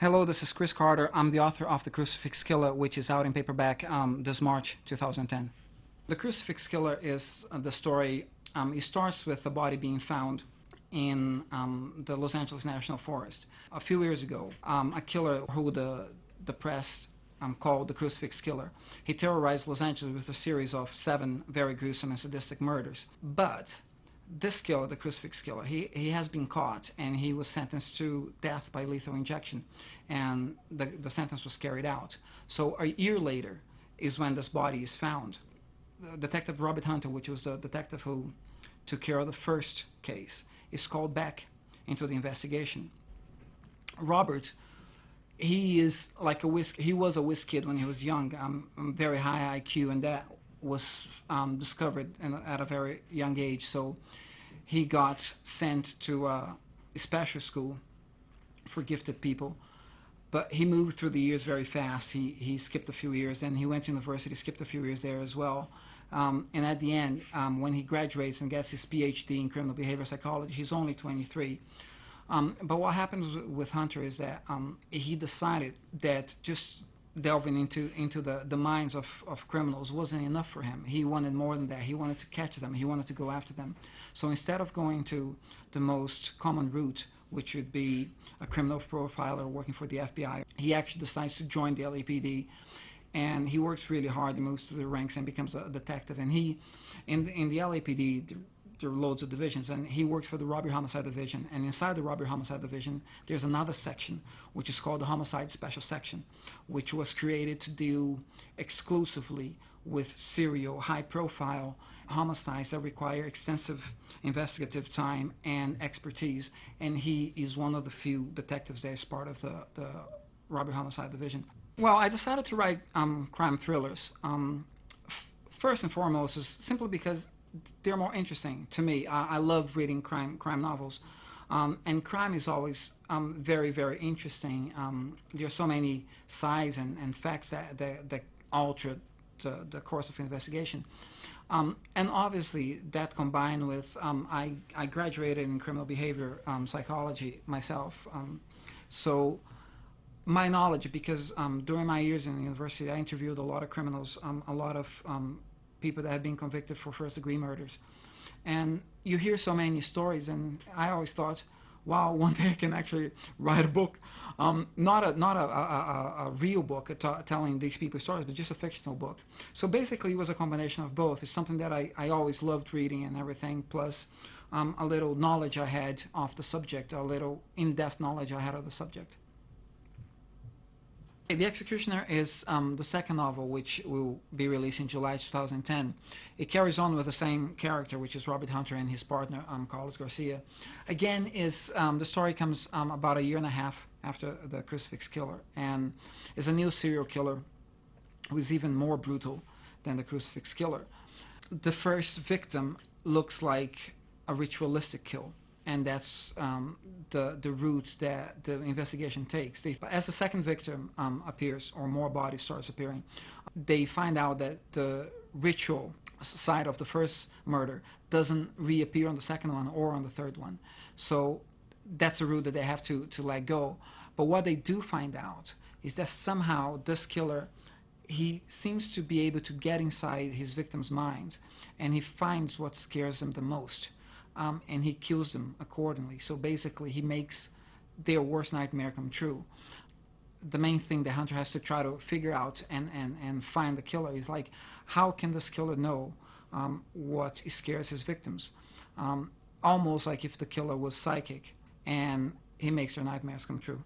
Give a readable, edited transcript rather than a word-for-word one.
Hello, this is Chris Carter. I'm the author of The Crucifix Killer, which is out in paperback this March 2010. The Crucifix Killer is the story. It starts with a body being found in the Los Angeles National Forest. A few years ago, a killer who the press called the Crucifix Killer. He terrorized Los Angeles with a series of 7 very gruesome and sadistic murders. But this killer, the Crucifix Killer, he has been caught, and he was sentenced to death by lethal injection, and the sentence was carried out. So a year later is when this body is found. Detective Robert Hunter, which was the detective who took care of the first case, is called back into the investigation. Robert, he is like he was a whiz kid when he was young, very high IQ, and that was discovered at a very young age. So he got sent to a special school for gifted people, but he moved through the years very fast. He skipped a few years, and he went to university, skipped a few years there as well. And at the end, when he graduates and gets his PhD in criminal behavior psychology, he's only 23. But what happens with Hunter is that he decided that just delving into the minds of criminals wasn't enough for him. He wanted more than that. He wanted to catch them. He wanted to go after them. So instead of going to the most common route, which would be a criminal profiler working for the FBI, he actually decides to join the LAPD. And he works really hard. He moves through the ranks and becomes a detective. And he, in the LAPD, there are loads of divisions, and he works for the Robbery Homicide Division. And inside the Robbery Homicide Division, there's another section, which is called the Homicide Special Section, which was created to deal exclusively with serial, high-profile homicides that require extensive investigative time and expertise. And he is one of the few detectives that is part of the Robbery Homicide Division. Well, I decided to write crime thrillers. First and foremost is simply because they're more interesting to me. I love reading crime novels, and crime is always very, very interesting. There are so many sides and facts that alter the course of investigation. And obviously, that combined with I graduated in criminal behavior psychology myself, so my knowledge, because during my years in the university, I interviewed a lot of criminals, a lot of people that had been convicted for first-degree murders, and you hear so many stories, and I always thought, wow, one day I can actually write a book, not a real book telling these people's stories, but just a fictional book. So basically, it was a combination of both. It's something that I always loved reading and everything, plus a little knowledge I had of the subject, a little in-depth knowledge I had of the subject. The Executioner is the second novel, which will be released in July 2010. It carries on with the same character, which is Robert Hunter, and his partner, Carlos Garcia. Again, the story comes about a year and a half after the Crucifix Killer, and is a new serial killer who is even more brutal than the Crucifix Killer. The first victim looks like a ritualistic kill, and that's the route that the investigation takes. As the second victim appears, or more bodies starts appearing, they find out that the ritual side of the first murder doesn't reappear on the second one or on the third one. So that's a route that they have to let go. But what they do find out is that somehow this killer, he seems to be able to get inside his victims' minds, and he finds what scares them the most. And he kills them accordingly. So basically, he makes their worst nightmare come true. The main thing the hunter has to try to figure out and find the killer is, like, how can this killer know what scares his victims? Almost like if the killer was psychic and he makes their nightmares come true.